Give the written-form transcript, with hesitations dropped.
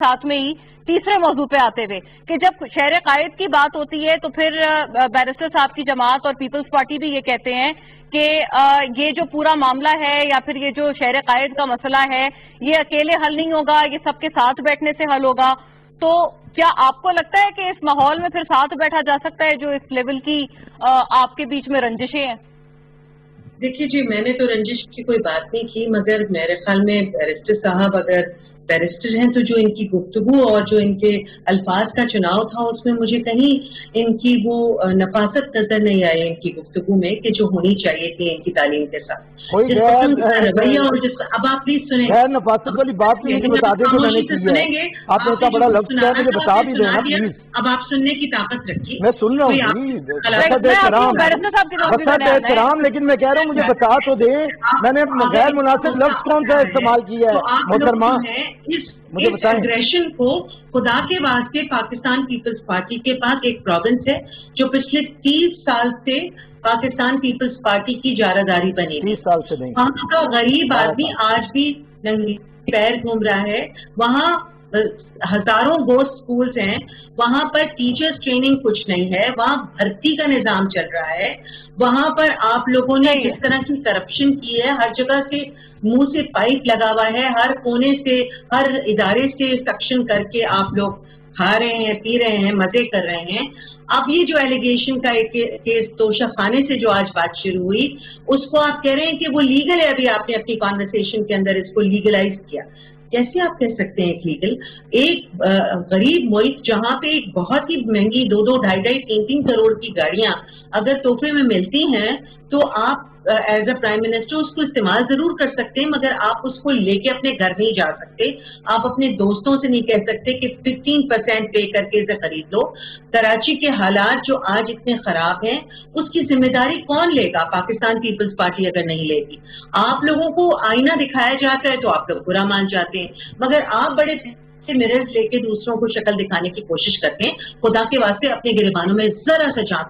साथ में ही तीसरे मौजू पे आते हुए कि जब शहर कायद की बात होती है तो फिर बैरिस्टर साहब की जमात और पीपल्स पार्टी भी ये कहते हैं कि ये जो पूरा मामला है या फिर ये जो शहर कायद का मसला है ये अकेले हल नहीं होगा, ये सबके साथ बैठने से हल होगा। तो क्या आपको लगता है कि इस माहौल में फिर साथ बैठा जा सकता है जो इस लेवल की आपके बीच में रंजिशें हैं? देखिए जी, मैंने तो रंजिश की कोई बात नहीं की, मगर मेरे ख्याल में बैरिस्टर साहब अगर बैरिस्टर हैं तो जो इनकी गुफ्तगू और जो इनके अल्फाज का चुनाव था उसमें मुझे कहीं इनकी वो नफासत नजर नहीं आई इनकी गुफ्तगू में कि जो होनी चाहिए थी इनकी तालीम के साथ। रवैया और अब आप प्लीज सुनेंगे, नफासत वाली बात बता दें, सुनेंगे, आपने इतना बड़ा लफ्ज़ किया मुझे बता भी देना प्लीज। अब आप सुनने की ताकत रखिए। मैं सुन रहा हूँ, लेकिन मैं कह रहा हूँ मुझे बता तो दे, मैंने गैर मुनासिब लफ्ज़ कौन सा इस्तेमाल किया है मोहतरमा? इस एग्रेशन को खुदा के वास्ते पाकिस्तान पीपल्स पार्टी के पास एक प्रोविंस है जो पिछले 30 साल से पाकिस्तान पीपल्स पार्टी की जारादारी बनी। 30 साल से नहीं। वहाँ का गरीब आदमी आज भी नंगे पैर घूम रहा है। वहाँ हजारों गोश्त स्कूल्स हैं, वहाँ पर टीचर्स ट्रेनिंग कुछ नहीं है, वहाँ भर्ती का निजाम चल रहा है। वहाँ पर आप लोगों ने जिस तरह की करप्शन की है, हर जगह से मुंह से पाइप लगा हुआ है, हर कोने से हर इदारे से सक्शन करके आप लोग खा रहे हैं, पी रहे हैं, मजे कर रहे हैं। अब ये जो एलिगेशन का एक केस तोशाखाने से जो आज बात शुरू हुई उसको आप कह रहे हैं कि वो लीगल है। अभी आपने अपनी कॉन्वर्सेशन के अंदर इसको लीगलाइज किया। कैसे आप कह सकते हैं लीगल? एक गरीब मुल्क जहां पे एक बहुत ही महंगी 2-2, 2.5-2.5, 3-3 करोड़ की गाड़ियां अगर तोहफे में मिलती हैं तो आप एज अ प्राइम मिनिस्टर उसको इस्तेमाल जरूर कर सकते हैं, मगर आप उसको लेके अपने घर नहीं जा सकते। आप अपने दोस्तों से नहीं कह सकते कि 15% पे करके इसे खरीद लो। कराची के हालात जो आज इतने खराब हैं उसकी जिम्मेदारी कौन लेगा? पाकिस्तान पीपल्स पार्टी अगर नहीं लेगी। आप लोगों को आईना दिखाया जाता है तो आप लोग बुरा मान जाते हैं, मगर आप बड़े मिरर्स लेके दूसरों को शक्ल दिखाने की कोशिश करते हैं। खुदा के वास्ते अपने गिरबानों में जरा सा झांक